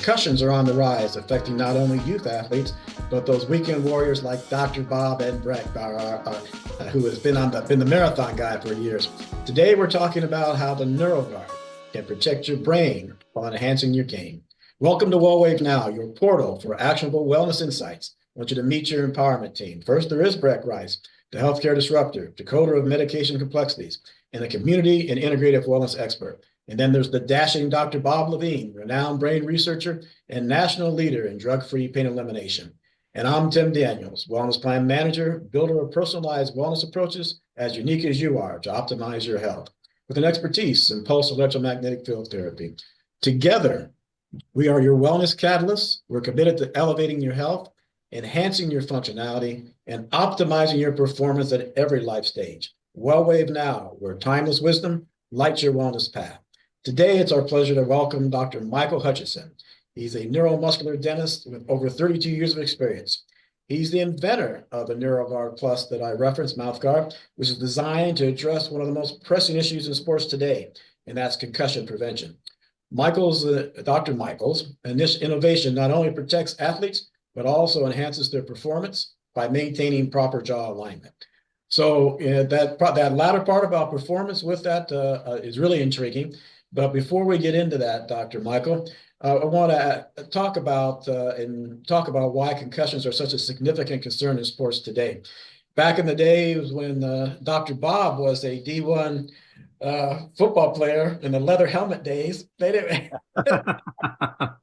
Concussions are on the rise, affecting not only youth athletes, but those weekend warriors like Dr. Bob and Breck, who has been the marathon guy for years. Today, we're talking about how the NeuroGuard can protect your brain while enhancing your game. Welcome to WellWaveNOW, your portal for actionable wellness insights. I want you to meet your empowerment team. First, there is Breck Rice, the healthcare disruptor, decoder of medication complexities, and a community and integrative wellness expert. And then there's the dashing Dr. Bob Levine, renowned brain researcher and national leader in drug-free pain elimination. And I'm Tim Daniels, wellness plan manager, builder of personalized wellness approaches as unique as you are to optimize your health with an expertise in pulse electromagnetic field therapy. Together, we are your wellness catalysts. We're committed to elevating your health, enhancing your functionality, and optimizing your performance at every life stage. WellWaveNOW, where timeless wisdom lights your wellness path. Today, it's our pleasure to welcome Dr. Michael Hutchison. He's a neuromuscular dentist with over 32 years of experience. He's the inventor of the NeuroGuard Plus that I referenced, Mouthguard, which is designed to address one of the most pressing issues in sports today, and that's concussion prevention. Dr. Michael's innovation not only protects athletes, but also enhances their performance by maintaining proper jaw alignment. So that latter part about performance with that is really intriguing. But before we get into that, Dr. Michael, I want to talk about why concussions are such a significant concern in sports today. Back in the day, it was when Dr. Bob was a D1 football player in the leather helmet days. They didn't.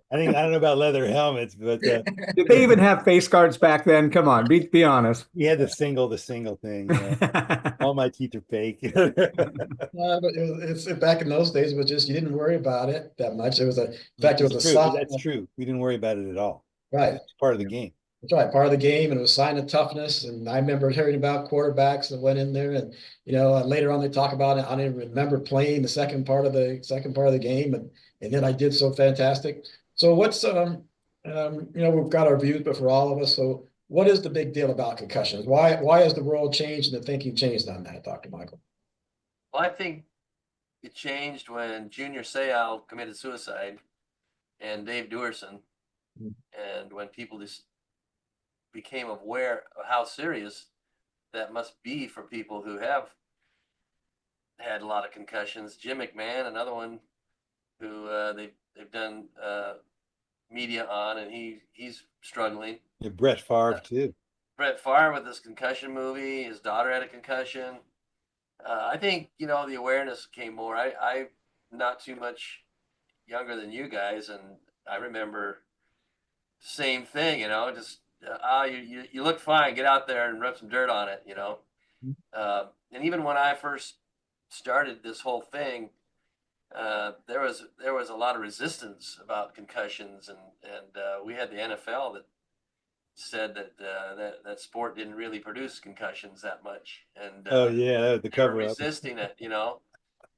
I don't know about leather helmets, but did they even have face guards back then? Come on, be honest. he had the single thing. All my teeth are fake. But it's back in those days. It was just you didn't worry about it that much. It was a sign. That's true. We didn't worry about it at all. Right, it's part of the game. That's right, part of the game, and it was a sign of toughness. And I remember hearing about quarterbacks that went in there, and later on they talk about it. I didn't remember playing the second part of the game, and then I did so fantastic. So what's we've got our views, but for all of us, so what is the big deal about concussions? Why has the world changed and the thinking changed on that, Dr. Michael? Well, I think it changed when Junior Seau committed suicide and Dave Duerson, and when people just became aware of how serious that must be for people who have had a lot of concussions. Jim McMahon, another one who they've done media on, and he's struggling. Yeah, Brett Favre too. Brett Favre with this concussion movie. His daughter had a concussion. I think the awareness came more. I'm not too much younger than you guys, and I remember same thing. Just you look fine. Get out there and rub some dirt on it. And even when I first started this whole thing, there was a lot of resistance about concussions, and we had the NFL that said that sport didn't really produce concussions that much, and the cover resisting it,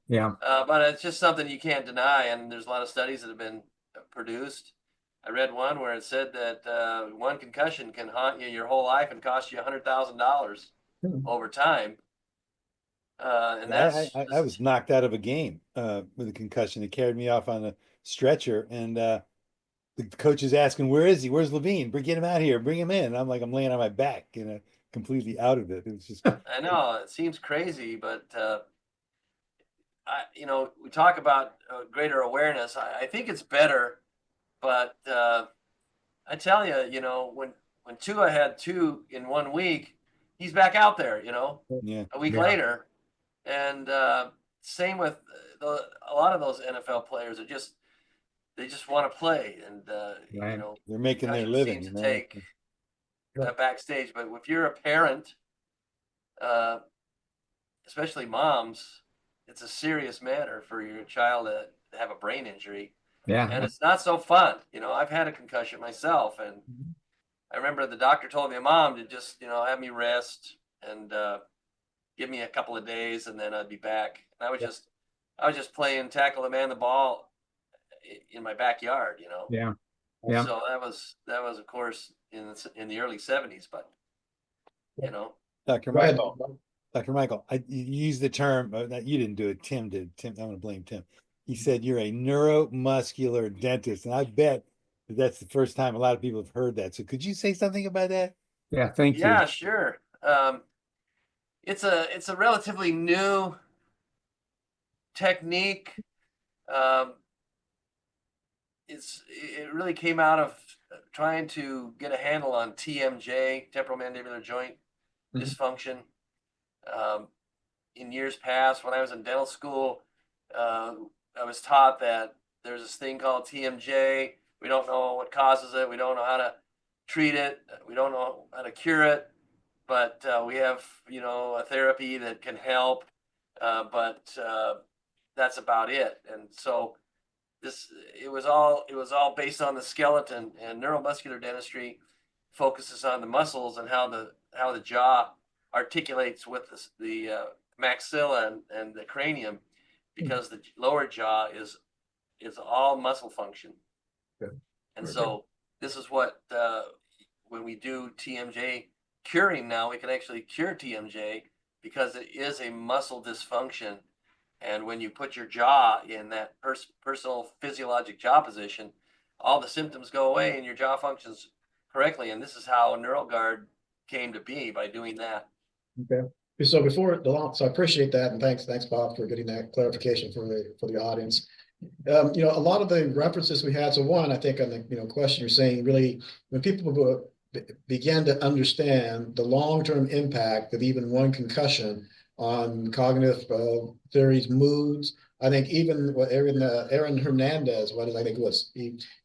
Yeah. But it's just something you can't deny, and there's a lot of studies that have been produced. I read one where it said that one concussion can haunt you your whole life and cost you $100,000 over time. And I was knocked out of a game with a concussion. It carried me off on a stretcher, and the coach is asking, "Where is he? Where's Levine? Get him out here. Bring him in." And I'm like, I'm laying on my back, completely out of it. It was just. I know it seems crazy, but we talk about greater awareness. I think it's better, but I tell you, when Tua had 2 in 1 week, he's back out there. A week later. And same with a lot of those NFL players they just want to play, and they're making their living. To take backstage, but if you're a parent, especially moms, it's a serious matter for your child to have a brain injury. Yeah, and it's not so fun. I've had a concussion myself, and I remember the doctor told me, "Mom, to just have me rest and." Give me a couple of days and then I'd be back." And I was just playing tackle the man the ball in my backyard, Yeah. So that was of course in the early 70s, but Dr. Michael, you used the term that you didn't do it. Tim did. I'm going to blame Tim. He said you're a neuromuscular dentist, and I bet That's the first time a lot of people have heard that. So could you say something about that? Yeah, thank you. Yeah, sure. It's a relatively new technique. Um, it really came out of trying to get a handle on TMJ, temporal mandibular joint Mhm. dysfunction. In years past, when I was in dental school, I was taught that there's this thing called TMJ. We don't know what causes it. We don't know how to treat it. We don't know how to cure it. But we have, a therapy that can help. But that's about it. And so it was all based on the skeleton, and neuromuscular dentistry focuses on the muscles and how the jaw articulates with the maxilla and the cranium, because the lower jaw is all muscle function. Good. And Very so this is what when we do TMJ curing now, we can actually cure TMJ because it is a muscle dysfunction. And when you put your jaw in that personal physiologic jaw position, all the symptoms go away and your jaw functions correctly. And this is how NeuroGuard came to be, by doing that. Okay. So before the long, so I appreciate that, and thanks, Bob, for getting that clarification for the audience. A lot of the references we had. So one, I think on the question you're saying, really, when people began to understand the long-term impact of even one concussion on cognitive theories, moods. I think even what Aaron Hernandez, what I think it was,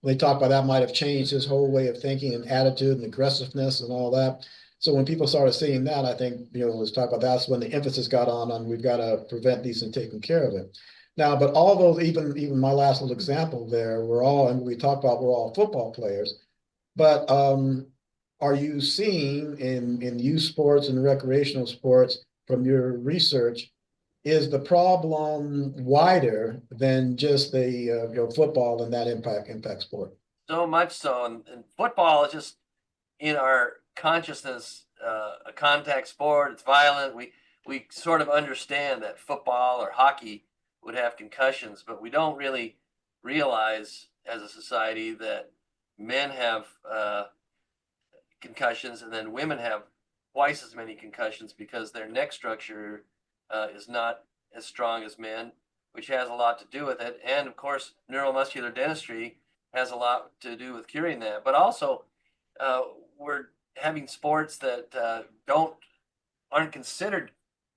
they talked about that might have changed his whole way of thinking and attitude and aggressiveness and all that. So when people started seeing that, I think, let's talk about that's when the emphasis got on we've got to prevent these and taking care of it. Now, but all those, even my last little example there, and we talked about we're all football players, but are you seeing in youth sports and recreational sports from your research, is the problem wider than just the football and that impact sport? So much so. And football is just in our consciousness, a contact sport. It's violent. We sort of understand that football or hockey would have concussions, but we don't really realize as a society that men have concussions, and then women have twice as many concussions because their neck structure is not as strong as men, which has a lot to do with it. And of course, neuromuscular dentistry has a lot to do with curing that. But also, we're having sports that aren't considered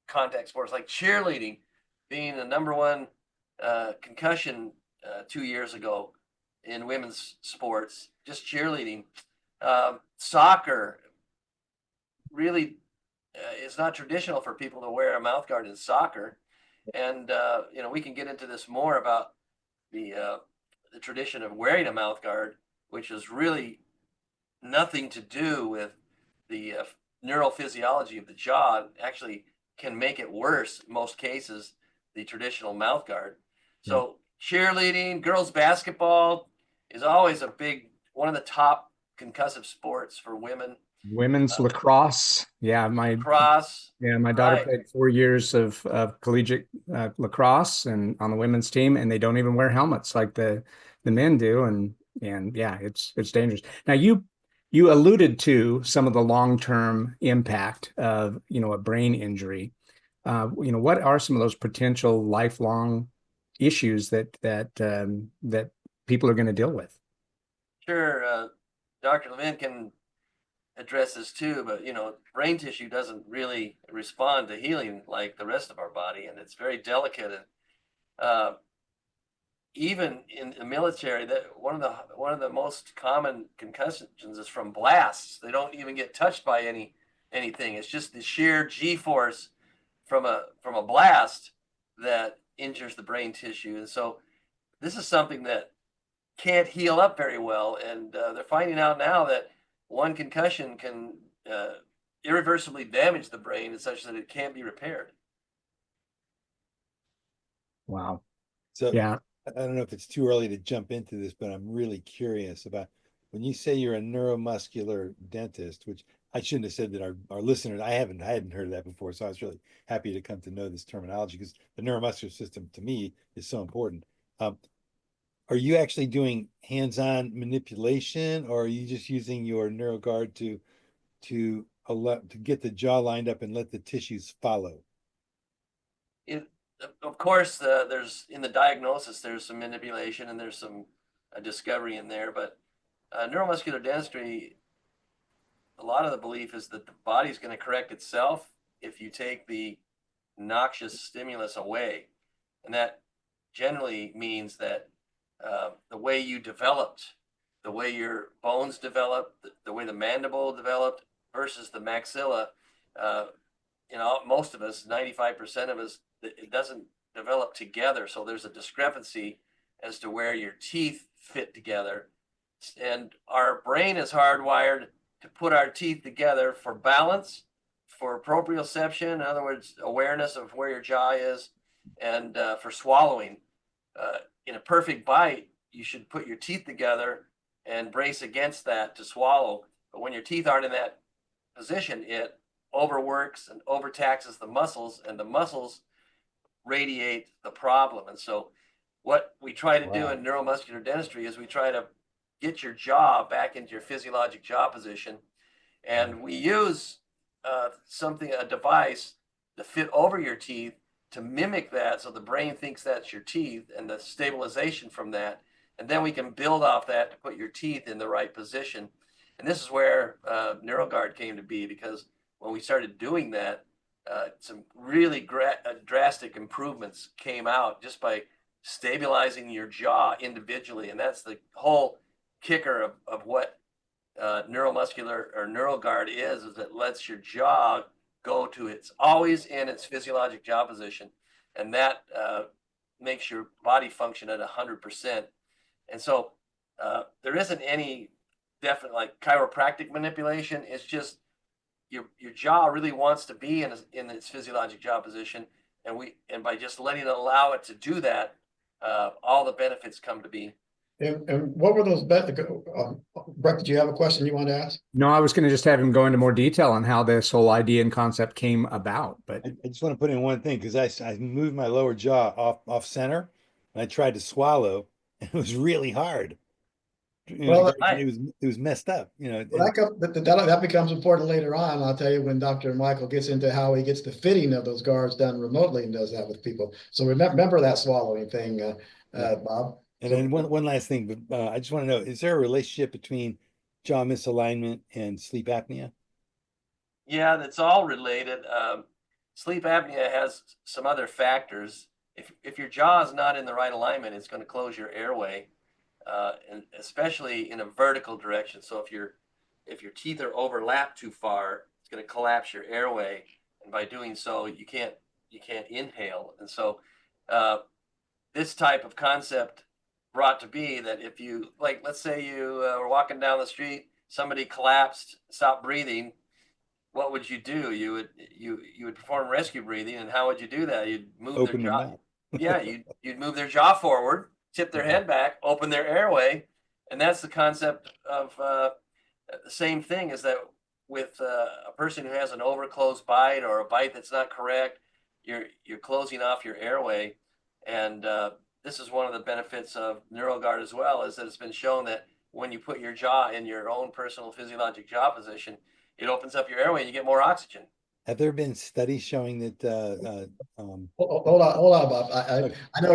contact sports, like cheerleading being the number one concussion 2 years ago in women's sports, just cheerleading. Soccer really is not traditional for people to wear a mouth guard in soccer. And, we can get into this more about the tradition of wearing a mouth guard, which is really nothing to do with the neurophysiology of the jaw. It actually can make it worse in most cases, the traditional mouth guard. So cheerleading, girls basketball is always one of the top concussive sports for women. Women's lacrosse. Yeah, my daughter Right. played 4 years of collegiate lacrosse and on the women's team, and they don't even wear helmets like the men do. And yeah, it's dangerous. Now you alluded to some of the long-term impact of a brain injury. What are some of those potential lifelong issues that people are going to deal with? Sure. Dr. Levine can address this too, but brain tissue doesn't really respond to healing like the rest of our body, and it's very delicate. And even in the military, that one of the most common concussions is from blasts. They don't even get touched by anything. It's just the sheer G-force from a blast that injures the brain tissue. And so this is something that can't heal up very well. And they're finding out now that one concussion can irreversibly damage the brain such that it can't be repaired. Wow. So Yeah. I don't know if it's too early to jump into this, but I'm really curious about when you say you're a neuromuscular dentist, which I shouldn't have said that our listeners, I hadn't heard of that before. So I was really happy to come to know this terminology, because the neuromuscular system to me is so important. are you actually doing hands-on manipulation, or are you just using your NeuroGuard to get the jaw lined up and let the tissues follow? Of course, there's in the diagnosis, there's some manipulation and there's some discovery in there, but neuromuscular dentistry, a lot of the belief is that the body's going to correct itself if you take the noxious stimulus away. And that generally means that the way you developed, the way your bones developed, the way the mandible developed versus the maxilla, most of us, 95% of us, it doesn't develop together. So there's a discrepancy as to where your teeth fit together. And our brain is hardwired to put our teeth together for balance, for proprioception, in other words, awareness of where your jaw is, and for swallowing. In a perfect bite, you should put your teeth together and brace against that to swallow. But when your teeth aren't in that position, it overworks and overtaxes the muscles, and the muscles radiate the problem. And so what we try to do in neuromuscular dentistry is we try to get your jaw back into your physiologic jaw position. And we use a device to fit over your teeth to mimic that, so the brain thinks that's your teeth and the stabilization from that. And then we can build off that to put your teeth in the right position. And this is where NeuroGuard came to be, because when we started doing that, some really drastic improvements came out just by stabilizing your jaw individually. And that's the whole kicker of what neuromuscular or NeuroGuard is it lets your jaw go to it's always in its physiologic jaw position. And that makes your body function at 100%. And so there isn't any definite like chiropractic manipulation. It's just your jaw really wants to be in its physiologic jaw position, and by just letting it allow it to do that, all the benefits come to be. And what were those benefits? Breck, did you have a question you want to ask? No, I was going to just have him go into more detail on how this whole idea and concept came about. But I just want to put in one thing, because I moved my lower jaw off center, and I tried to swallow, and it was really hard. Well, it was messed up, Well, that becomes important later on. I'll tell you when Dr. Michael gets into how he gets the fitting of those guards done remotely and does that with people. So remember that swallowing thing, Bob. And then one last thing, but I just want to know, is there a relationship between jaw misalignment and sleep apnea? Yeah, that's all related. Sleep apnea has some other factors. If your jaw is not in the right alignment, it's going to close your airway, and especially in a vertical direction. So if your teeth are overlapped too far, it's going to collapse your airway, and by doing so, you can't inhale. And so this type of concept brought to be that if you, like, let's say you were walking down the street, somebody collapsed, stopped breathing, what would you do? You would perform rescue breathing, and how would you do that? You'd move Open their their jaw. mouth. Yeah, you'd move their jaw forward, tip their head back, open their airway, and that's the concept of the same thing. Is that with a person who has an overclosed bite or a bite that's not correct, you're closing off your airway, and this is one of the benefits of NeuroGuard as well, is that it's been shown that when you put your jaw in your own personal physiologic jaw position, it opens up your airway and you get more oxygen. Have there been studies showing that? Hold on, Bob. I know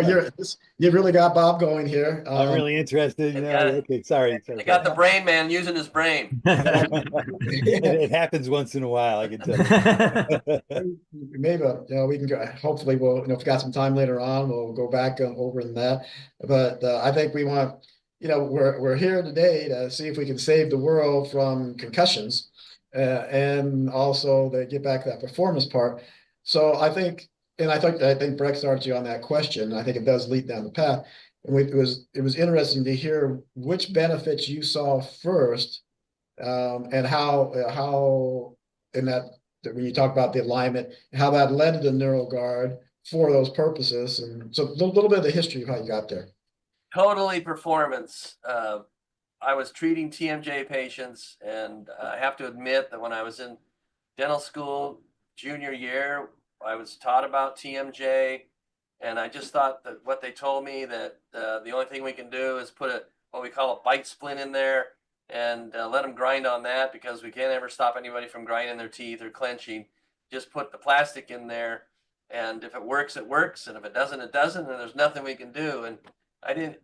you really got Bob going here. I'm really interested. Okay, sorry. I got the brain man using his brain. It happens once in a while, I can tell you. Maybe we can go. Hopefully, we'll if we've got some time later on, we'll go back over in that. But I think we want. We're here today to see if we can save the world from concussions. And also they get back to that performance part. So I think Breck started you on that question. I think it does lead down the path. And it was interesting to hear which benefits you saw first, and how in that when you talk about the alignment, how that led to the NeuroGuard for those purposes. And so a little bit of the history of how you got there. Totally performance. I was treating TMJ patients, and I have to admit that when I was in dental school junior year, I was taught about TMJ, And I just thought that what they told me, that the only thing we can do is put what we call a bite splint in there and let them grind on that, because we can't ever stop anybody from grinding their teeth or clenching. Just put the plastic in there, and if it works, it works, and if it doesn't, it doesn't, and there's nothing we can do. And I didn't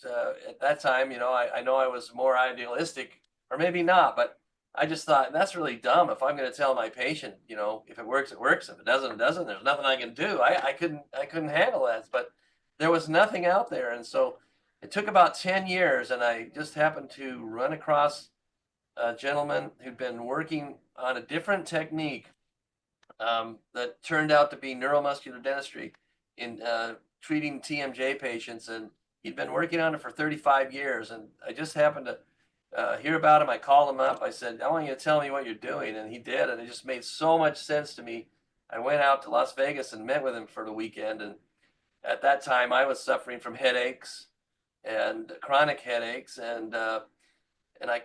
at that time, I know I was more idealistic, or maybe not, but I just thought that's really dumb. If I'm going to tell my patient, if it works, it works. If it doesn't, it doesn't. There's nothing I can do. I couldn't handle that. But there was nothing out there, and so it took about 10 years, and I just happened to run across a gentleman who'd been working on a different technique that turned out to be neuromuscular dentistry in treating TMJ patients, and he'd been working on it for 35 years. And I just happened to hear about him. I called him up. I said, I want you to tell me what you're doing. And he did. And it just made so much sense to me. I went out to Las Vegas and met with him for the weekend. And at that time, I was suffering from headaches and chronic headaches. And I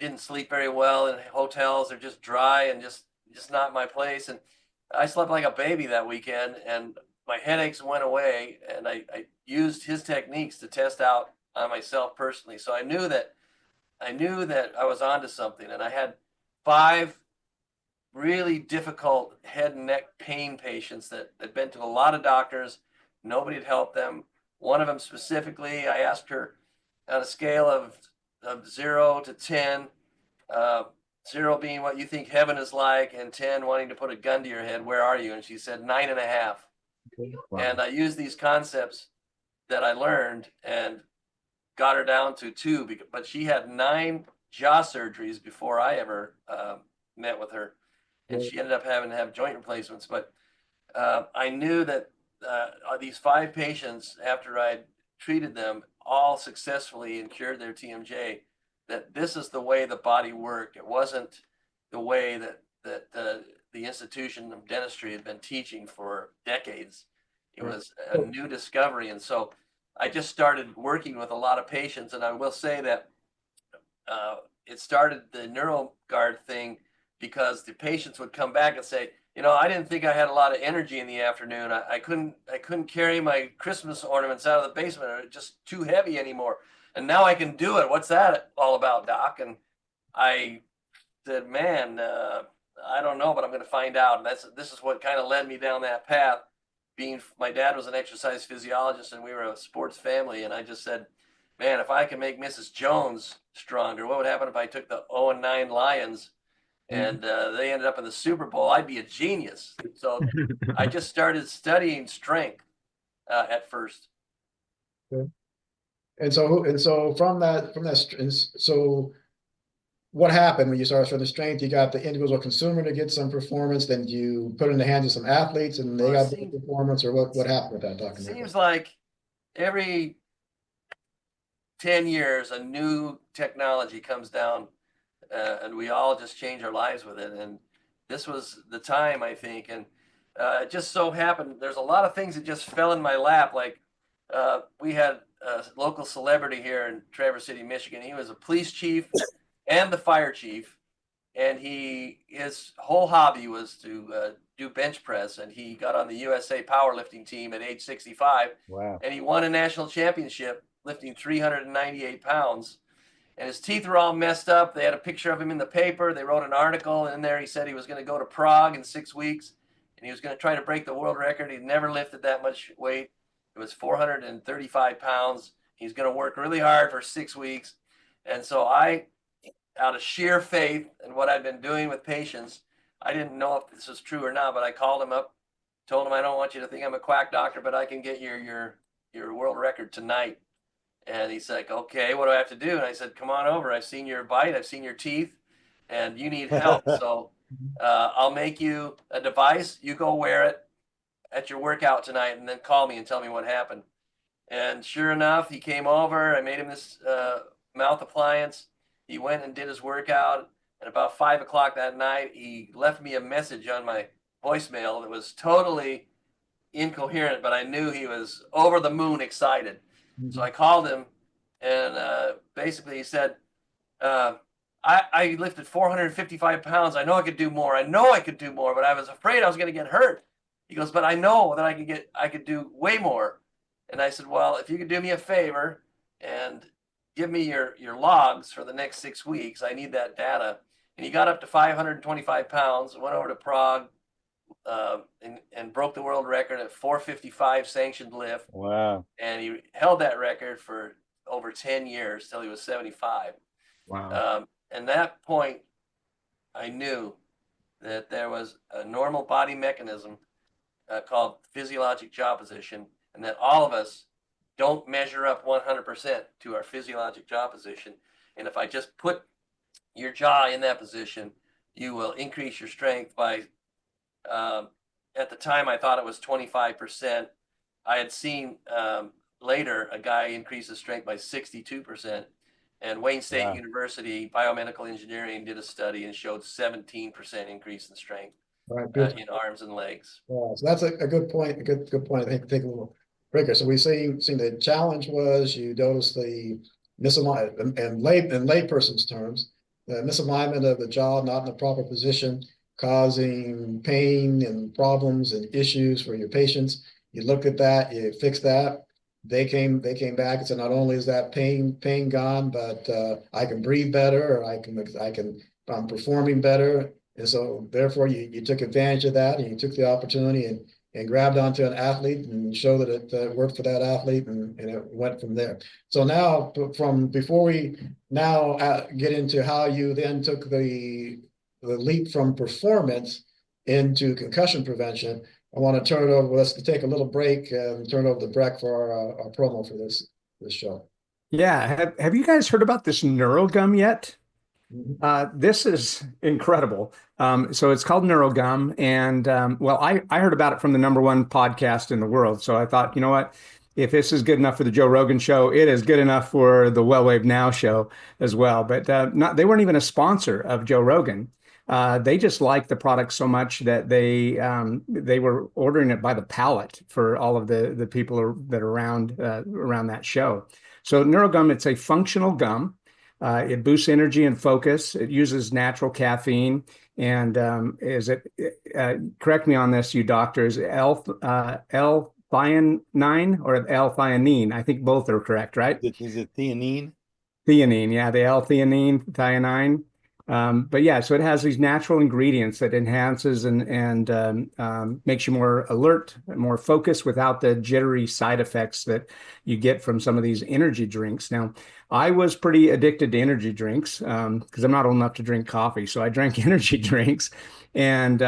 didn't sleep very well in hotels. They're just dry and just not my place. And I slept like a baby that weekend, and my headaches went away. And I used his techniques to test out on myself personally. So I knew that I was onto something. And I had 5 really difficult head and neck pain patients that had been to a lot of doctors. Nobody had helped them. One of them specifically, I asked her on a scale of 0 to 10, 0 being what you think heaven is like, and 10 wanting to put a gun to your head, where are you? And she said 9.5. Okay. Wow. And I used these concepts that I learned and got her down to 2, but she had 9 jaw surgeries before I ever met with her. And she ended up having to have joint replacements. But I knew that these 5 patients, after I'd treated them all successfully and cured their TMJ, that this is the way the body worked. It wasn't the way that the institution of dentistry had been teaching for decades. It was a new discovery. And so I just started working with a lot of patients. And I will say that it started the NeuroGuard thing because the patients would come back and say, I didn't think I had a lot of energy in the afternoon. I couldn't carry my Christmas ornaments out of the basement. It was just too heavy anymore. And now I can do it. What's that all about, Doc? And I said, man, I don't know, but I'm going to find out. And this is what kind of led me down that path. My dad was an exercise physiologist, and we were a sports family. And I just said, man, if I can make Mrs. Jones stronger, what would happen if I took the 0-9 Lions and they ended up in the Super Bowl? I'd be a genius. So I just started studying strength at first. Okay. And so from that, so what happened when you started from the strength? You got the individual consumer to get some performance, then you put it in the hands of some athletes and they got the performance, or what happened with that document? Seems like every 10 years, a new technology comes down and we all just change our lives with it. And this was the time, I think. And it just so happened, there's a lot of things that just fell in my lap. Like we had a local celebrity here in Traverse City, Michigan. He was a police chief and the fire chief. And his whole hobby was to do bench press. And he got on the USA powerlifting team at age 65. Wow. And he won a national championship lifting 398 pounds. And his teeth were all messed up. They had a picture of him in the paper. They wrote an article, and in there he said he was going to go to Prague in 6 weeks, and he was going to try to break the world record. He'd never lifted that much weight. It was 435 pounds. He's going to work really hard for 6 weeks. And so I, out of sheer faith in what I've been doing with patients, I didn't know if this was true or not, but I called him up, told him, I don't want you to think I'm a quack doctor, but I can get your world record tonight. And he's like, okay, what do I have to do? And I said, come on over. I've seen your bite. I've seen your teeth, and you need help. So I'll make you a device. You go wear it at your workout tonight, and then call me and tell me what happened. And sure enough, he came over. I made him this mouth appliance. He went and did his workout. And about 5 o'clock that night, he left me a message on my voicemail that was totally incoherent, but I knew he was over the moon excited. So I called him, and basically he said, I lifted 455 pounds. I know I could do more. But I was afraid I was going to get hurt. He goes, but I know that I could do way more. And I said, well, if you could do me a favor and give me your logs for the next 6 weeks, I need that data. And he got up to 525 pounds, went over to Prague, and broke the world record at 455 sanctioned lift. Wow. And he held that record for over 10 years till he was 75. Wow. And that point, I knew that there was a normal body mechanism called physiologic jaw position, and that all of us don't measure up 100% to our physiologic jaw position. And if I just put your jaw in that position, you will increase your strength by, at the time, I thought it was 25%. I had seen later a guy increase his strength by 62%. And Wayne State Wow. University Biomedical Engineering did a study and showed 17% increase in strength Right, good. in arms and legs. So that's a good point. A good point. I think take a little breaker. So we seen the challenge was you notice the misalignment in lay person's terms, the misalignment of the jaw not in the proper position, causing pain and problems and issues for your patients. You looked at that, you fixed that. They came back and said, not only is that pain gone, but I can breathe better, or I'm performing better. And so therefore you took advantage of that, and you took the opportunity and grabbed onto an athlete and showed that it worked for that athlete, and it went from there. So now before we now get into how you then took the leap from performance into concussion prevention, I want to turn it over. Let's take a little break and turn it over to Breck for our promo for this show. Yeah. Have you guys heard about this NeuroGum yet? This is incredible. So it's called NeuroGum. And well, I heard about it from the #1 podcast in the world. So I thought, you know what? If this is good enough for the Joe Rogan show, it is good enough for the WellWaveNOW show as well. But they weren't even a sponsor of Joe Rogan. They just liked the product so much that they were ordering it by the pallet for all of the people that are around that show. So NeuroGum, it's a functional gum. It boosts energy and focus. It uses natural caffeine. And correct me on this, you doctors, L-theanine or L-theanine? I think both are correct, right? Is it theanine? Theanine, yeah, the L-theanine, thionine. But yeah, so it has these natural ingredients that enhances and makes you more alert, more focused without the jittery side effects that you get from some of these energy drinks. Now, I was pretty addicted to energy drinks because I'm not old enough to drink coffee. So I drank energy drinks and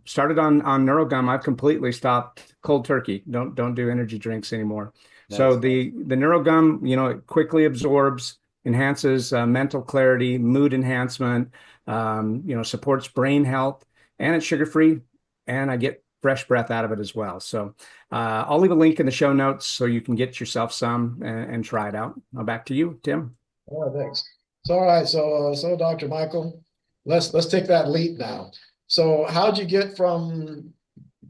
started on NeuroGum. I've completely stopped cold turkey. Don't do energy drinks anymore. Nice. So the NeuroGum, it quickly absorbs, enhances mental clarity, mood enhancement, supports brain health, and it's sugar-free, and I get fresh breath out of it as well. So I'll leave a link in the show notes so you can get yourself some and try it out. Now back to you, Tim. All right, thanks. So all right, so Dr. Michael, let's take that leap now. So how'd you get from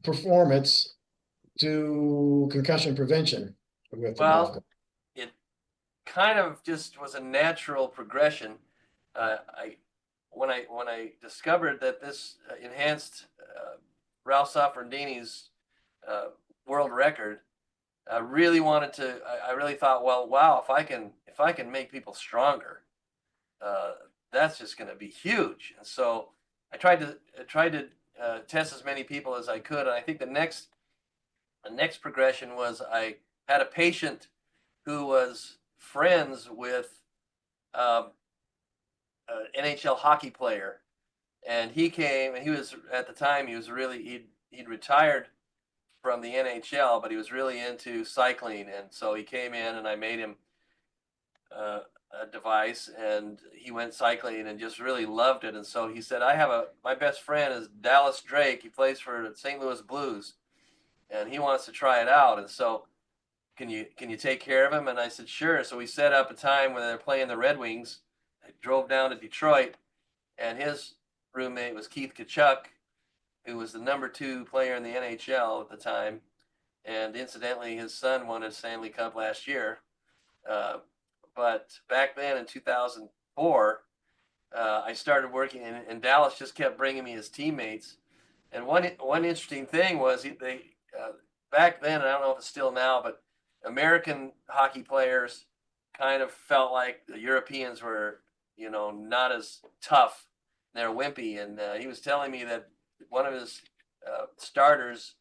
performance to concussion prevention with the Well, it kind of just was a natural progression. When I discovered that this enhanced Ralph Safrandini's world record, I really wanted to. I really thought, well, wow, if I can make people stronger, that's just going to be huge. And so I tried to test as many people as I could. And I think the next progression was I had a patient who was friends with an NHL hockey player, and he came, and he was at the time he'd retired from the NHL, but he was really into cycling, and so he came in, and I made him a device, and he went cycling and just really loved it. And so he said, my best friend is Dallas Drake. He plays for the St. Louis Blues, and he wants to try it out. And so can you take care of him? And I said, sure. So we set up a time when they're playing the Red Wings. I drove down to Detroit, and his roommate was Keith Tkachuk, who was the #2 player in the NHL at the time. And incidentally, his son won a Stanley Cup last year. But back then in 2004, I started working, and Dallas just kept bringing me his teammates. And one interesting thing was they back then, I don't know if it's still now, but American hockey players kind of felt like the Europeans were, not as tough. They're wimpy. And he was telling me that one of his starters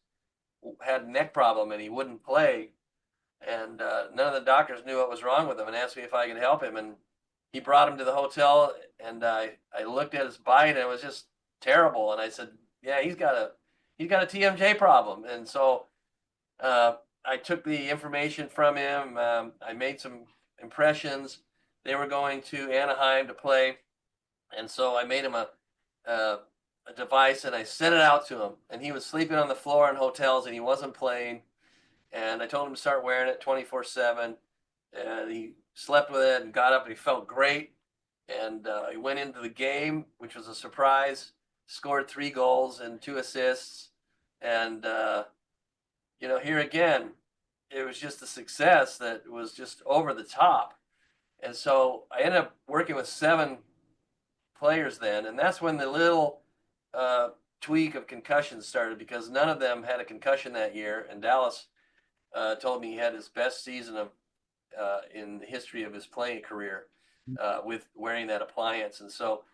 had a neck problem and he wouldn't play. And none of the doctors knew what was wrong with him and asked me if I could help him. And he brought him to the hotel, and I looked at his bite, and it was just terrible. And I said, yeah, he's got a TMJ problem. And so I took the information from him. I made some impressions. They were going to Anaheim to play, and so I made him a device, and I sent it out to him. And he was sleeping on the floor in hotels, and he wasn't playing. And I told him to start wearing it 24/7. And he slept with it and got up, and he felt great. And he went into the game, which was a surprise. Scored 3 goals and 2 assists. And here again, it was just a success that was just over the top. And so I ended up working with 7 players then, and that's when the little tweak of concussions started, because none of them had a concussion that year. And Dallas told me he had his best season of in the history of his playing career with wearing that appliance. And so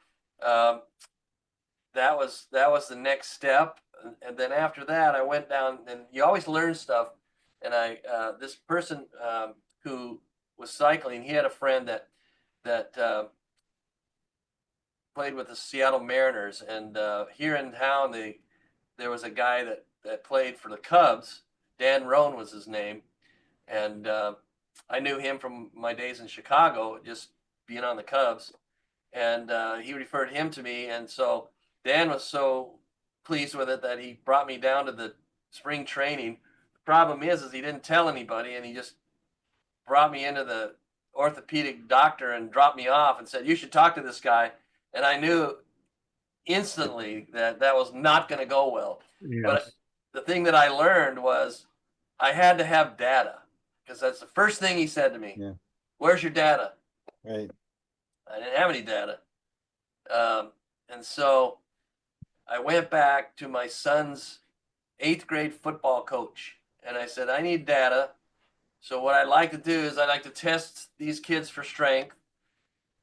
that was the next step. And then after that, I went down, and you always learn stuff. And this person who was cycling, he had a friend that played with the Seattle Mariners. And here in town, there was a guy that played for the Cubs. Dan Roan was his name. And I knew him from my days in Chicago, just being on the Cubs. And he referred him to me. And so Dan was so pleased with it that he brought me down to the spring training. The problem is he didn't tell anybody, and he just brought me into the orthopedic doctor and dropped me off and said, you should talk to this guy. And I knew instantly that was not going to go well. Yes. But the thing that I learned was I had to have data, because that's the first thing he said to me. Yeah. Where's your data? Right. I didn't have any data. And so I went back to my son's 8th grade football coach, and I said, I need data. So what I'd like to do is I'd like to test these kids for strength,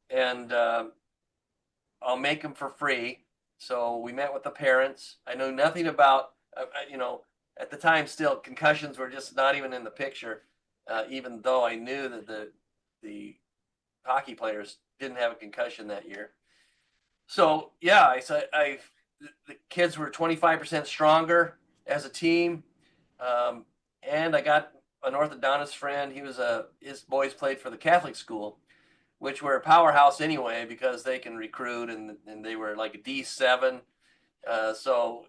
and I'll make them for free. So we met with the parents. I know nothing about, at the time still, concussions were just not even in the picture, even though I knew that the hockey players didn't have a concussion that year. So yeah, the kids were 25% stronger as a team, and I got an orthodontist friend. His boys played for the Catholic school, which were a powerhouse anyway, because they can recruit, and they were like a D7. So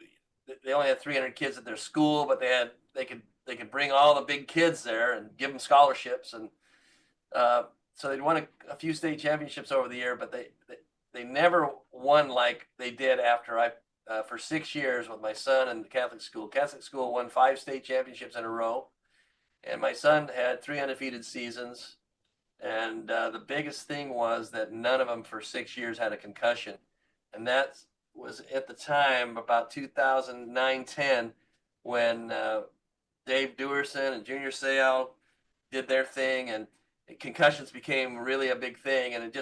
they only had 300 kids at their school, but they could bring all the big kids there and give them scholarships. And so they'd won a few state championships over the year, but they never won like they did after for 6 years with my son and the Catholic school. Catholic school won 5 state championships in a row, and my son had 3 undefeated seasons. And the biggest thing was that none of them for 6 years had a concussion. And that was at the time about 2009-10 when Dave Dewerson and Junior Seau did their thing, and concussions became really a big thing, and it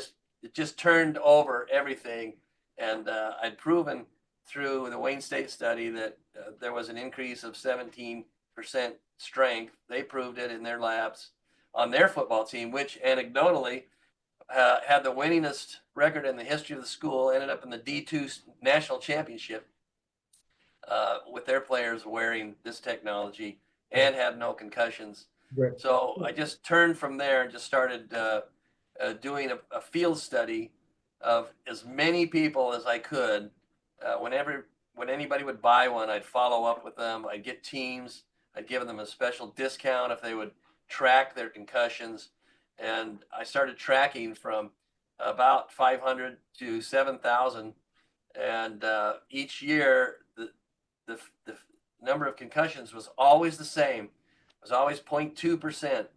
just turned over everything. And I'd proven through the Wayne State study that there was an increase of 17% strength. They proved it in their labs on their football team, which anecdotally had the winningest record in the history of the school, ended up in the D2 national championship with their players wearing this technology and had no concussions. Great. So I just turned from there and just started doing a field study of as many people as I could. When anybody would buy one, I'd follow up with them. I'd get teams. I'd give them a special discount if they would track their concussions. And I started tracking from about 500 to 7,000. And each year, the number of concussions was always the same. It was always 0.2%.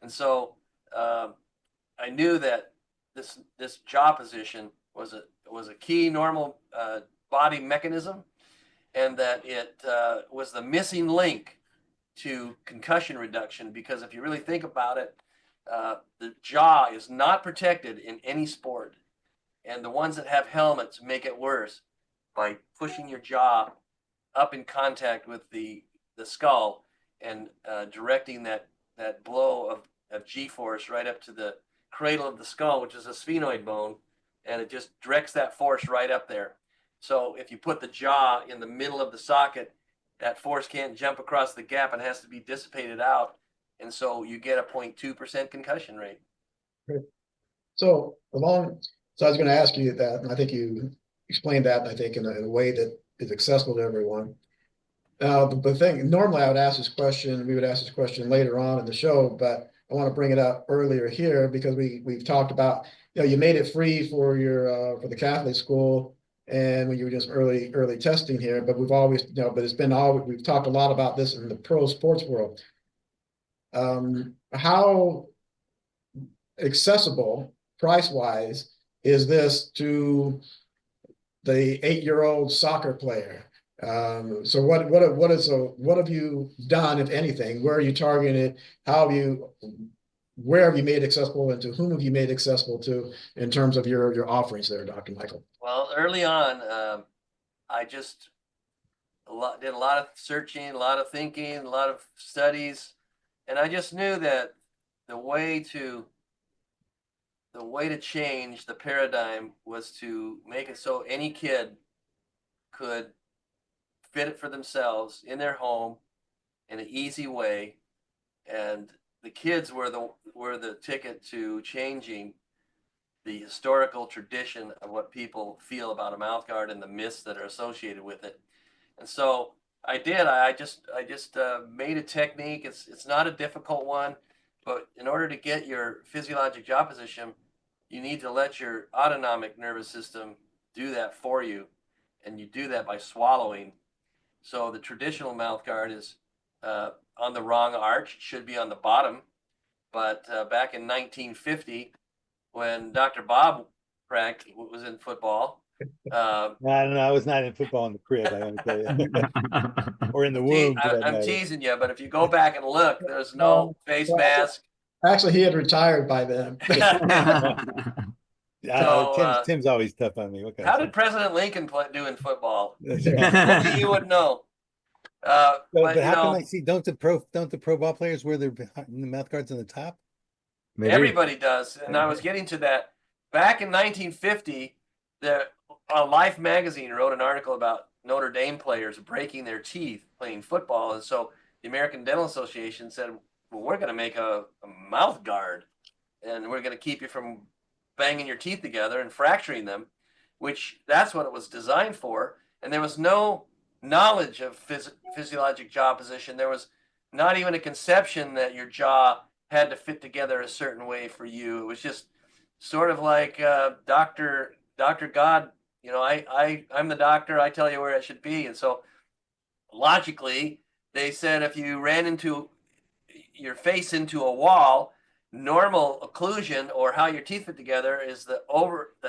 And so I knew that this jaw position was a key normal body mechanism. and that it was the missing link to concussion reduction. Because if you really think about it, the jaw is not protected in any sport, and the ones that have helmets make it worse by pushing your jaw up in contact with the skull and directing that blow of G-force right up to the cradle of the skull, which is a sphenoid bone, and it just directs that force right up there. So if you put the jaw in the middle of the socket, that force can't jump across the gap and has to be dissipated out, and so you get a 0.2% concussion rate. So so I was going to ask you that, and I think you explained that, I think, in a way that is accessible to everyone. The thing, normally I would ask this question, we would ask this question later on in the show, but I want to bring it up earlier here because we've talked about, you made it free for for the Catholic school and when you were just early testing here, but we've always, but it's been we've talked a lot about this in the pro sports world. How accessible price-wise is this to the 8-year-old soccer player? So what have you done, if anything? Where are you targeting it? Where have you made accessible, and to whom have you made accessible to in terms of your offerings there, Dr. Michael? Well, early on, I just did a lot of searching, a lot of thinking, a lot of studies, and I just knew that the way to change the paradigm was to make it so any kid could fit it for themselves in their home in an easy way, and the kids were the ticket to changing the historical tradition of what people feel about a mouth guard and the myths that are associated with it. And so I did. I just made a technique. It's not a difficult one, but in order to get your physiologic jaw position, you need to let your autonomic nervous system do that for you, and you do that by swallowing. So the traditional mouth guard is on the wrong arch, should be on the bottom. But back in 1950, when Dr. Bob Breck was in football, I don't know. I was not in football in the crib, I want to tell you, or in the womb. I'm teasing you, but if you go back and look, there's no face mask. Actually, he had retired by then. Tim's always tough on me. How did President Lincoln do in football? Only you would know. But how come I see? Don't the pro ball players wear the mouth guards on the top? Everybody does, and I was getting to that. Back in 1950, Life magazine wrote an article about Notre Dame players breaking their teeth playing football, and so the American Dental Association said, "Well, we're going to make a mouth guard, and we're going to keep you from banging your teeth together and fracturing them," which that's what it was designed for. And there was no knowledge of physiologic jaw position. There was not even a conception that your jaw had to fit together a certain way for you. It was just sort of like Dr. God, I'm the doctor, I tell you where it should be. And so logically, they said if you ran into your face into a wall, normal occlusion, or how your teeth fit together, is the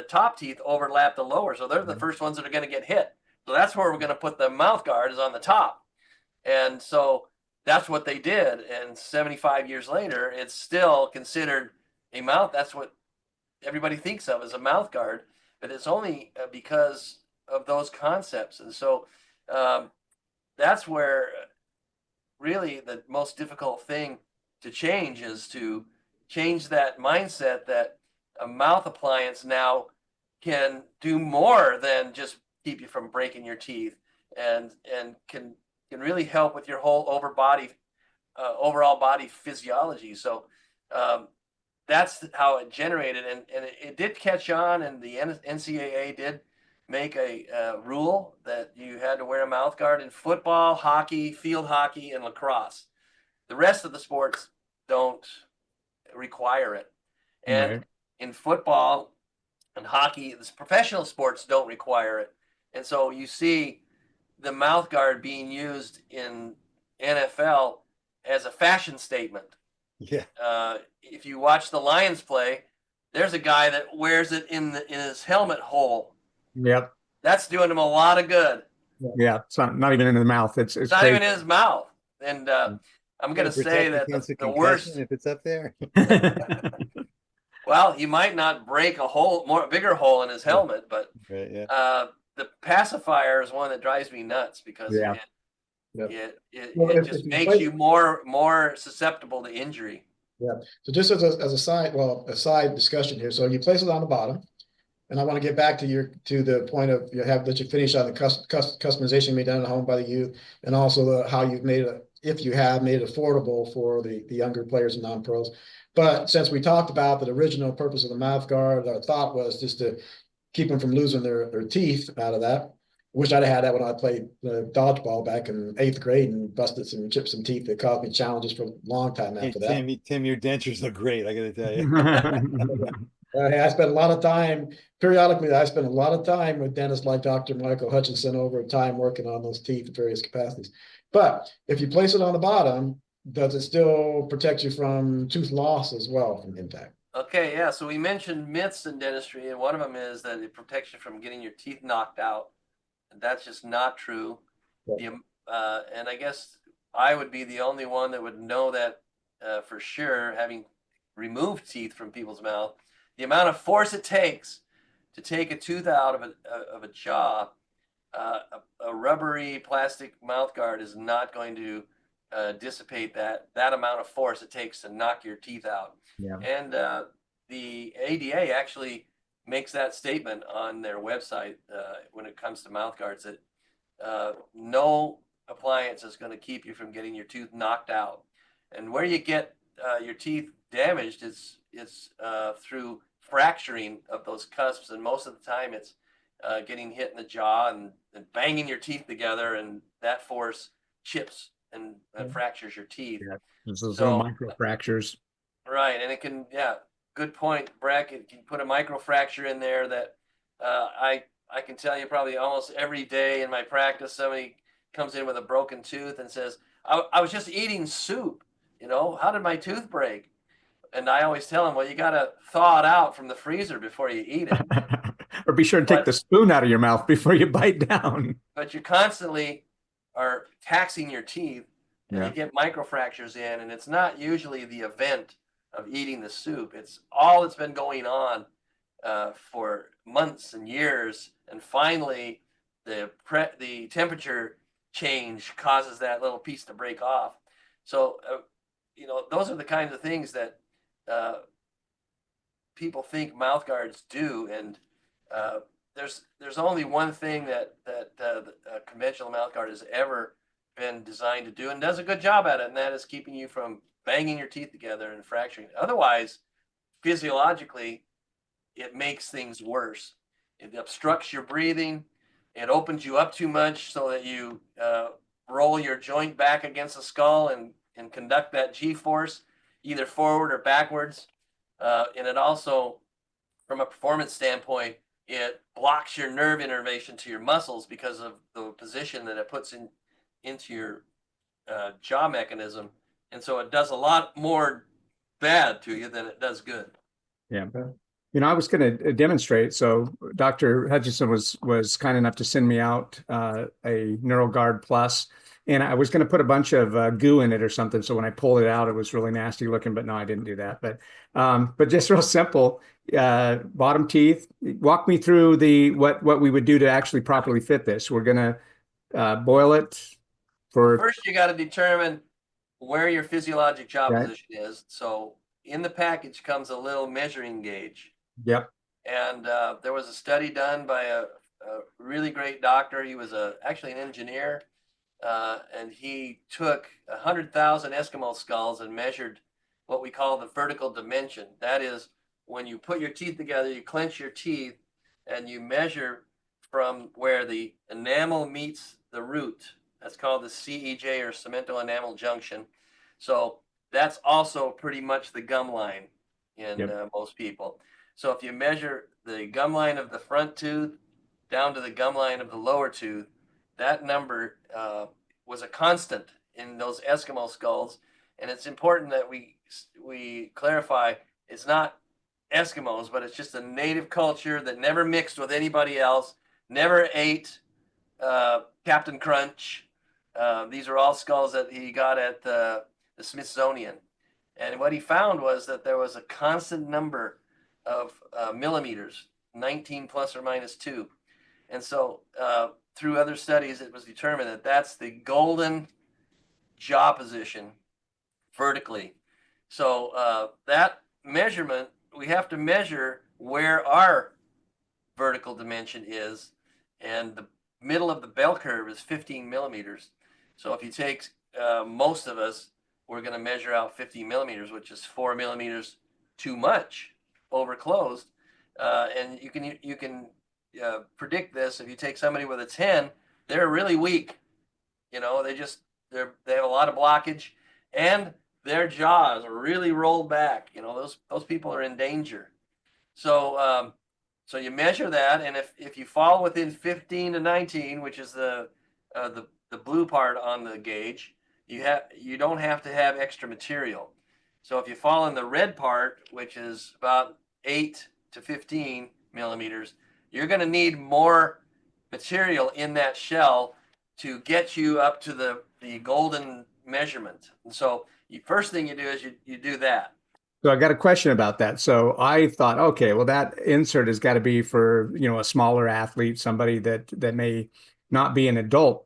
top teeth overlap the lower. So they're the first ones that are going to get hit. So that's where we're going to put the mouth guard, is on the top. And so that's what they did. And 75 years later, it's still considered a mouth. That's what everybody thinks of as a mouth guard, but it's only because of those concepts. And so that's where really the most difficult thing to change is to change that mindset that a mouth appliance now can do more than just keep you from breaking your teeth, and can really help with your whole overall body physiology. So that's how it generated, and it did catch on, and the NCAA did make a rule that you had to wear a mouth guard in football, hockey, field hockey, and lacrosse. The rest of the sports don't require it. And in football and hockey, the professional sports don't require it. And so you see the mouth guard being used in NFL as a fashion statement. Yeah. If you watch the Lions play, there's a guy that wears it in his helmet hole. Yep. That's doing him a lot of good. Yeah, it's not even in the mouth. It's It's not crazy. even in his mouth. And I'm going Gotta to say protect that against a the concussion worst, if it's up there. well, he might not break a hole, bigger hole in his helmet, but Right, yeah. the pacifier is one that drives me nuts because Yeah. Well, it if just you makes play, you more susceptible to injury. yeah. So just as a side, well, a side discussion here. So you place it on the bottom, and I want to get back to the point of you have that you finish on the customization made done at home by the youth, and also how you've made it, if you have made it affordable for the younger players and non-pros. But since we talked about the original purpose of the mouth guard, our thought was just to keep them from losing their teeth out of that. Wish I'd had that when I played dodgeball back in 8th grade and busted some chips and teeth that caused me challenges for a long time Hey, after that. Tim, your dentures look great, I gotta tell you. I spent a lot of time, periodically, I spent a lot of time with dentists like Dr. Michael Hutchinson over time working on those teeth in various capacities. But if you place it on the bottom, does it still protect you from tooth loss as well from impact? Okay, yeah. So we mentioned myths in dentistry, and one of them is that it protects you from getting your teeth knocked out. And that's just not true. Yeah. And I guess I would be the only one that would know that for sure, having removed teeth from people's mouth. The amount of force it takes to take a tooth out of a jaw, a rubbery plastic mouth guard is not going to dissipate that amount of force it takes to knock your teeth out. Yeah. And the ADA actually makes that statement on their website when it comes to mouth guards that no appliance is going to keep you from getting your tooth knocked out. And where you get your teeth damaged is through fracturing of those cusps, and most of the time it's getting hit in the jaw and banging your teeth together, and that force chips and fractures your teeth. Yeah. There's those So, little micro fractures. right, and it can, yeah, good point, Breck. It can put a microfracture in there that I can tell you probably almost every day in my practice, somebody comes in with a broken tooth and says, I was just eating soup, how did my tooth break? And I always tell them, well, you got to thaw it out from the freezer before you eat it. Or be sure to take the spoon out of your mouth before you bite down. But you constantly are taxing your teeth, and Yeah. you get microfractures in, and it's not usually the event of eating the soup. It's all that's been going on for months and years, and finally the temperature change causes that little piece to break off. So those are the kinds of things that people think mouth guards do, and there's only one thing that a conventional mouth guard has ever been designed to do and does a good job at it, and that is keeping you from banging your teeth together and fracturing. Otherwise, physiologically, it makes things worse. It obstructs your breathing. It opens you up too much so that you roll your joint back against the skull and conduct that G-force either forward or backwards. And it also, from a performance standpoint, it blocks your nerve innervation to your muscles because of the position that it puts into your jaw mechanism. And so it does a lot more bad to you than it does good. Yeah. I was going to demonstrate. So Dr. Hutchison was kind enough to send me out a NeuroGuard Plus, and I was going to put a bunch of goo in it or something. So when I pulled it out, it was really nasty looking. But no, I didn't do that. But just real simple. Bottom teeth. Walk me through what we would do to actually properly fit this. We're going to boil it for. First, you got to determine where your physiologic jaw Okay. position is. So in the package comes a little measuring gauge. Yep. And there was a study done by a really great doctor. He was actually an engineer, and he took 100,000 Eskimo skulls and measured what we call the vertical dimension. That is, when you put your teeth together, you clench your teeth, and you measure from where the enamel meets the root. That's called the CEJ, or cemento enamel junction. So that's also pretty much the gum line in most people. So if you measure the gum line of the front tooth down to the gum line of the lower tooth, that number was a constant in those Eskimo skulls. And it's important that we clarify it's not Eskimos, but it's just a native culture that never mixed with anybody else, never ate Captain Crunch. These are all skulls that he got at the Smithsonian. And what he found was that there was a constant number of millimeters, 19 plus or minus 2. And so through other studies, it was determined that that's the golden jaw position vertically. So that measurement, we have to measure where our vertical dimension is, and the middle of the bell curve is 15 millimeters. So if you take most of us, we're going to measure out 15 millimeters, which is 4 millimeters too much over closed. And you can predict this. If you take somebody with a 10, they're really weak. You know, they have a lot of blockage, and their jaws are really rolled back. You know, those people are in danger. So so you measure that, and if you fall within 15 to 19, which is the blue part on the gauge, you don't have to have extra material. So if you fall in the red part, which is about 8 to 15 millimeters, you're going to need more material in that shell to get you up to the golden measurement. And so the first thing you do is you do that. So I got a question about that. So I thought, okay, well, that insert has got to be for, a smaller athlete, somebody that may not be an adult.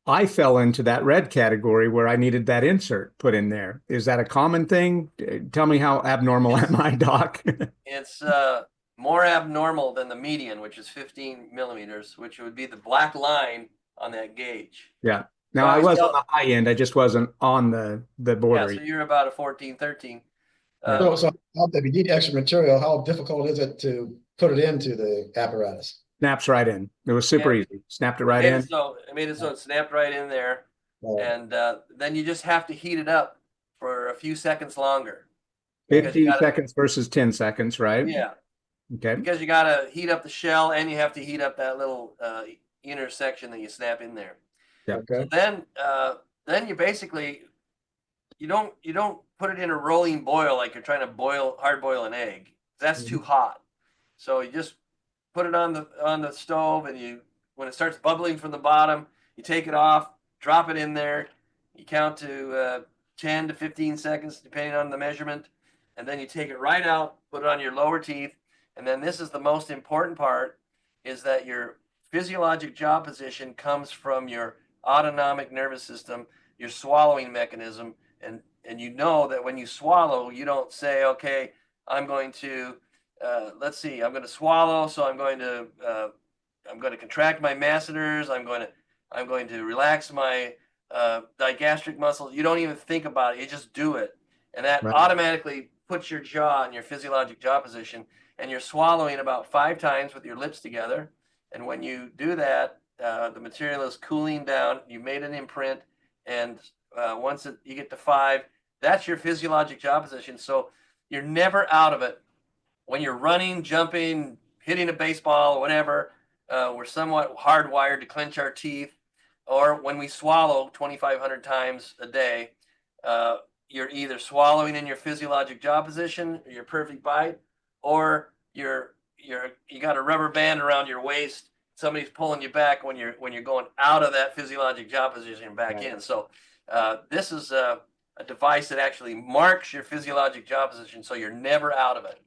I fell into that red category where I needed that insert put in there. Is that a common thing? Tell me how abnormal am I, Doc? It's more abnormal than the median, which is 15 millimeters, which would be the black line on that gauge. Yeah. Now, I was on the high end. I just wasn't on the border. Yeah, so you're about a 14, 13. So if you need extra material, how difficult is it to put it into the apparatus? Snaps right in. It was super easy. Snapped it right in. I made it so it snapped right in there. And then you just have to heat it up for a few seconds longer. 15 seconds versus 10 seconds, right? Yeah. Okay. Because you got to heat up the shell, and you have to heat up that little inner section that you snap in there. Yeah. Okay. So then you basically, you don't put it in a rolling boil like you're trying to hard boil an egg. That's too hot. So you just put it on the stove, and when it starts bubbling from the bottom, you take it off, drop it in there. You count to 10 to 15 seconds, depending on the measurement, and then you take it right out, put it on your lower teeth, and then this is the most important part: is that your physiologic jaw position comes from your autonomic nervous system, your swallowing mechanism, and you know that when you swallow, you don't say, okay, I'm going to let's see, I'm going to swallow, so I'm going to contract my masseters, I'm going to relax my digastric muscles. You don't even think about it, you just do it, and that automatically puts your jaw in your physiologic jaw position, and you're swallowing about 5 times with your lips together. And when you do that, the material is cooling down. You made an imprint, and once you get to 5, that's your physiologic jaw position. So you're never out of it. When you're running, jumping, hitting a baseball, or whatever, we're somewhat hardwired to clench our teeth. Or when we swallow 2,500 times a day, you're either swallowing in your physiologic jaw position, your perfect bite, or you got a rubber band around your waist. Somebody's pulling you back when you're going out of that physiologic jaw position and back in. So this is a device that actually marks your physiologic jaw position, so you're never out of it.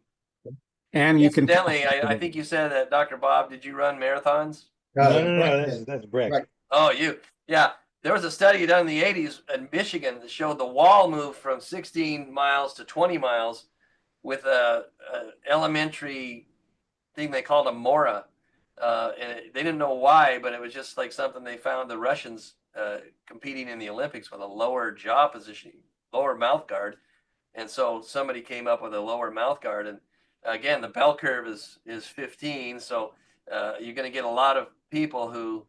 And you can. Incidentally, I think you said that, Dr. Bob, did you run marathons? No, that's Breck. Oh, yeah. There was a study done in the 80s in Michigan that showed the wall moved from 16 miles to 20 miles with a elementary thing they called a Mora. And they didn't know why, but it was just like something they found the Russians competing in the Olympics with a lower jaw position, lower mouth guard. And so somebody came up with a lower mouth guard. And again, the bell curve is 15. So you're going to get a lot of people who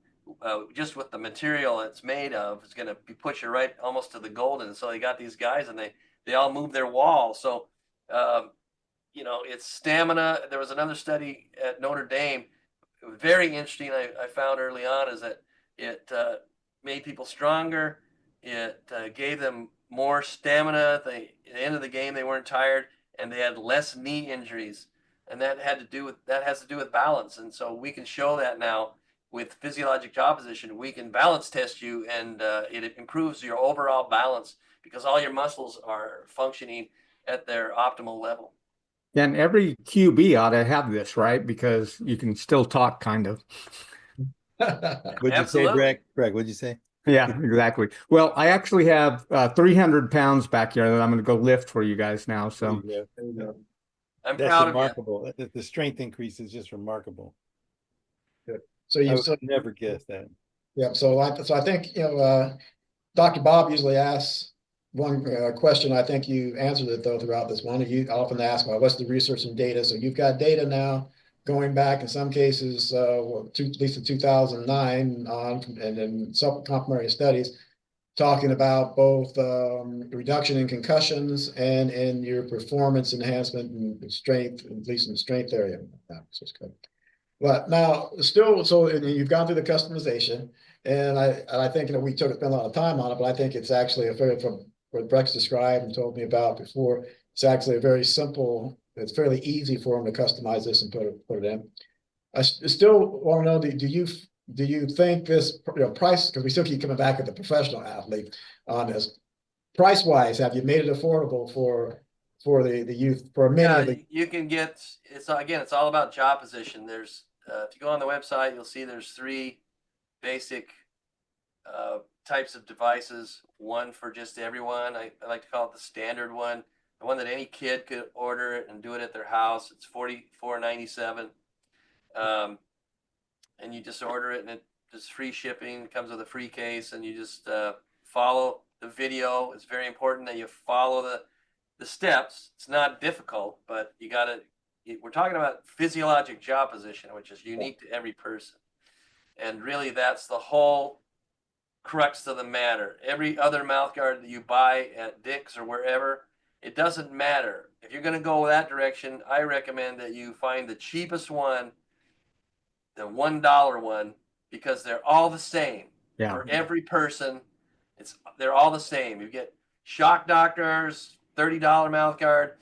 just with the material it's made of, it's going to push you right almost to the golden. So they got these guys, and they all move their wall. So, it's stamina. There was another study at Notre Dame, very interesting, I found early on, is that it made people stronger. It gave them more stamina. At the end of the game, they weren't tired, and they had less knee injuries. And that has to do with balance. And so we can show that now with physiologic jaw position, we can balance test you, and it improves your overall balance because all your muscles are functioning at their optimal level. And every QB ought to have this, right? Because you can still talk, kind of. What'd you say, Absolutely. Breck? Breck, what'd you say? Yeah, exactly. Well, I actually have 300 pounds back here that I'm going to go lift for you guys now. So There you go. I'm That's proud of you. remarkable. The strength increase is just remarkable. Good. So I you would so never guess that. yeah. So I think Dr. Bob usually asks one question. I think you answered it though throughout this one. You often ask, well, what's the research and data? So you've got data now going back in some cases, at least to 2009 on, and then some complementary studies talking about both reduction in concussions and in your performance enhancement and strength, at least in the strength area. So it's good. But now, still, so you've gone through the customization, and I think we took spent a lot of time on it, but I think it's actually from what Breck's described and told me about before. It's actually a very simple. It's fairly easy for them to customize this and put it in. I still want to know: do you think this price? Because we still keep coming back at the professional athlete on this. Price wise, have you made it affordable for the youth, for many of the? You can get, it's all about jaw position. There's if you go on the website, you'll see there's 3 basic types of devices. One for just everyone. I like to call it the standard one, the one that any kid could order it and do it at their house. It's $44.97, and you just order it, and it just free shipping. It comes with a free case, and you just follow the video. It's very important that you follow the steps. It's not difficult, but you got to. We're talking about physiologic jaw position, which is unique to every person, and really that's the whole crux of the matter. Every other mouth guard that you buy at Dick's or wherever, it doesn't matter. If you're going to go that direction, I recommend that you find the cheapest one, the $1 one, because they're all the same for every person. They're all the same. You get Shock Doctors, $30 mouth guard.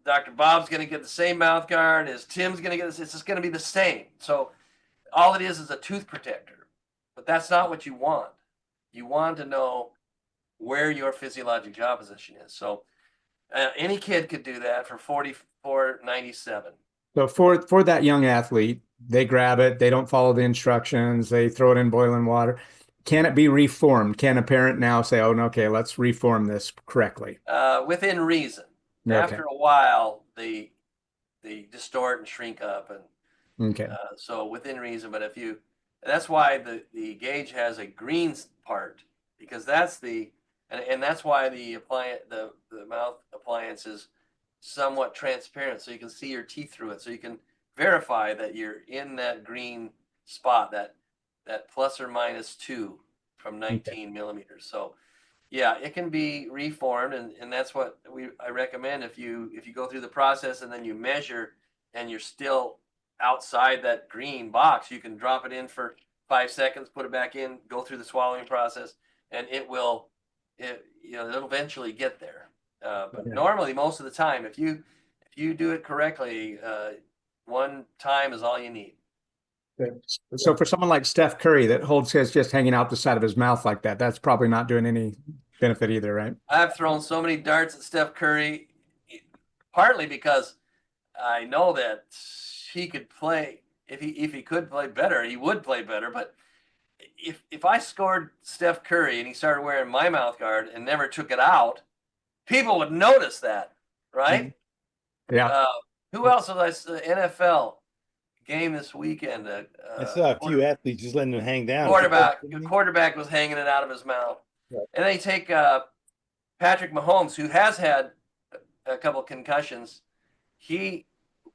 Dr. Bob's going to get the same mouth guard as Tim's going to get this. It's just going to be the same. So all it is a tooth protector, but that's not what you want. You want to know where your physiologic jaw position is. So any kid could do that for $44.97. So for that young athlete, they grab it, they don't follow the instructions, they throw it in boiling water. Can it be reformed? Can a parent now say, "Oh, okay, let's reform this correctly"? Within reason. Okay. After a while, they distort and shrink up, and Okay. so within reason. But that's why the gauge has a green part, because that's and that's why the mouth appliance is somewhat transparent, so you can see your teeth through it, so you can verify that you're in that green spot, that ±2 from 19 millimeters. So yeah, it can be reformed, and that's what I recommend. If you go through the process and then you measure and you're still outside that green box, you can drop it in for 5 seconds, put it back in, go through the swallowing process, and it'll eventually get there. But normally, most of the time, if you do it correctly, 1 time is all you need. So for someone like Steph Curry that holds his just hanging out the side of his mouth like that, that's probably not doing any benefit either, right? I've thrown so many darts at Steph Curry, partly because I know that he could play. If he could play better, he would play better. But if I scored Steph Curry and he started wearing my mouth guard and never took it out, people would notice that, right? Yeah. Who else was the NFL game this weekend? I saw a few athletes just letting them hang down. Quarterback was hanging it out of his mouth. Right. And they take Patrick Mahomes, who has had a couple of concussions. He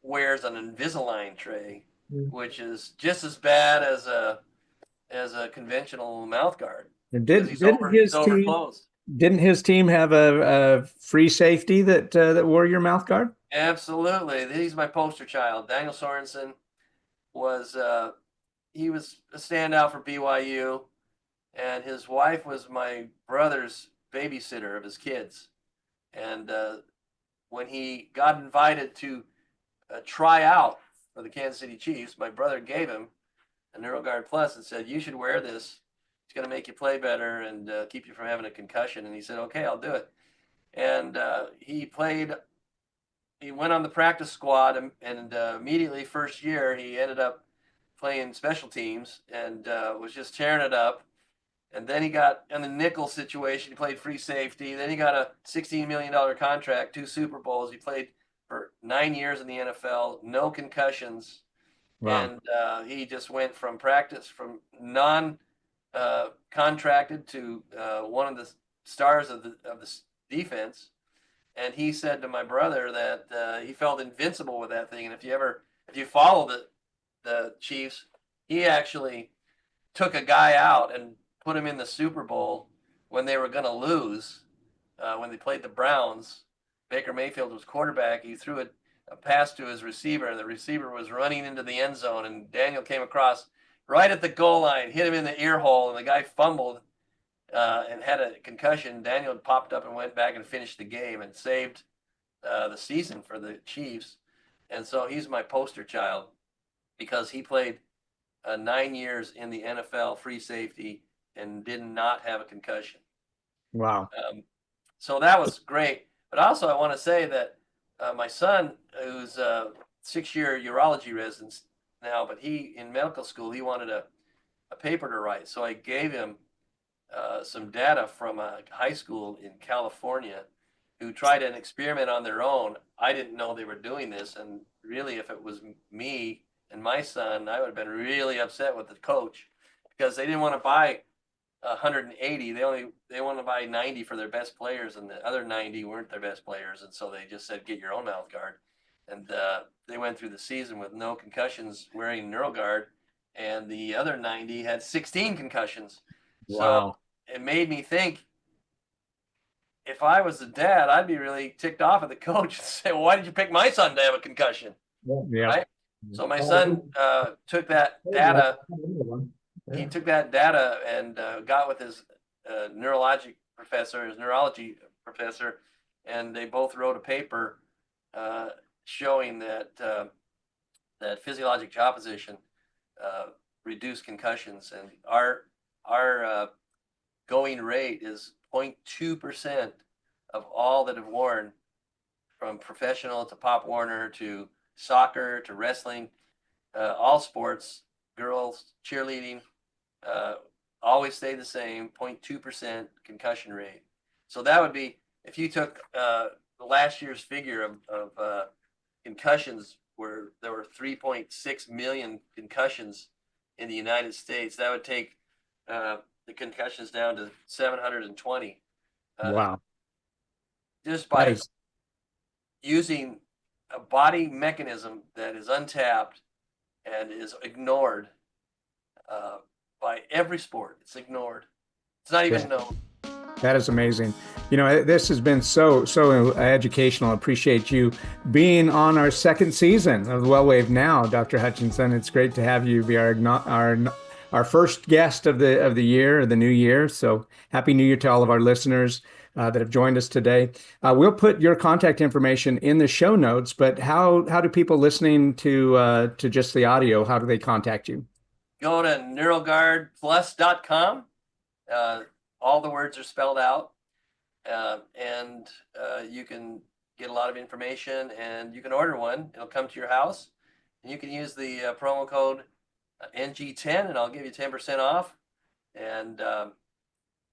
wears an Invisalign tray, which is just as bad as a conventional mouth guard. Didn't his team have a free safety that wore your mouth guard? Absolutely. He's my poster child. Daniel Sorensen was he was a standout for BYU, and his wife was my brother's babysitter of his kids. And when he got invited to try out for the Kansas City Chiefs, my brother gave him a NeuroGuard Plus, and said, you should wear this. It's going to make you play better and keep you from having a concussion. And he said, okay, I'll do it. And he went on the practice squad, and immediately first year, he ended up playing special teams and was just tearing it up. And then he got in the nickel situation. He played free safety. Then he got a $16 million contract, 2 Super Bowls. He played for 9 years in the NFL, no concussions. Wow. And he just went from practice, from non-contracted to one of the stars of the defense. And he said to my brother that he felt invincible with that thing. And if you follow the Chiefs, he actually took a guy out and put him in the Super Bowl when they were going to lose, when they played the Browns. Baker Mayfield was quarterback. He threw a pass to his receiver, and the receiver was running into the end zone, and Daniel came across right at the goal line, hit him in the ear hole, and the guy fumbled and had a concussion. Daniel popped up and went back and finished the game and saved the season for the Chiefs. And so he's my poster child because he played 9 years in the NFL free safety and did not have a concussion. Wow. So that was great. But also I want to say that my son, who's a 6-year urology resident now, but he, in medical school, he wanted a paper to write. So I gave him some data from a high school in California who tried an experiment on their own. I didn't know they were doing this. And really, if it was me and my son, I would have been really upset with the coach because they didn't want to buy 180. They want to buy 90 for their best players, and the other 90 weren't their best players. And so they just said, get your own mouth guard. And they went through the season with no concussions wearing NeuroGuard, and the other 90 had 16 concussions. Wow. So it made me think, if I was the dad, I'd be really ticked off at the coach and say, well, why did you pick my son to have a concussion? Yeah. Right? So my son took that data. He took that data and got with his neurology professor, and they both wrote a paper showing that that physiologic jaw position reduced concussions, and our going rate is 0.2% of all that have worn, from professional to Pop Warner to soccer to wrestling, all sports, girls, cheerleading, always stay the same, 0.2% concussion rate. So that would be, if you took the last year's figure of concussions, where there were 3.6 million concussions in the United States, that would take the concussions down to 720. Wow. Just by using a body mechanism that is untapped and is ignored by every sport. It's ignored. It's not even known. That is amazing. You know, this has been so educational. I appreciate you being on our second season of WellWaveNOW, Dr. Hutchinson. It's great to have you be our first guest of the year, the new year. So happy New Year to all of our listeners that have joined us today. We'll put your contact information in the show notes, but how do people listening to just the audio, how do they contact you? Go to NeuroGuardPlus.com. All the words are spelled out, and you can get a lot of information, and you can order one. It'll come to your house, and you can use the promo code NG10, and I'll give you 10% off. And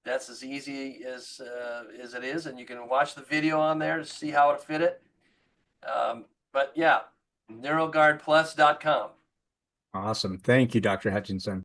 that's as easy as it is, and you can watch the video on there to see how to fit it. But yeah, NeuroGuardPlus.com. Awesome. Thank you, Dr. Hutchinson.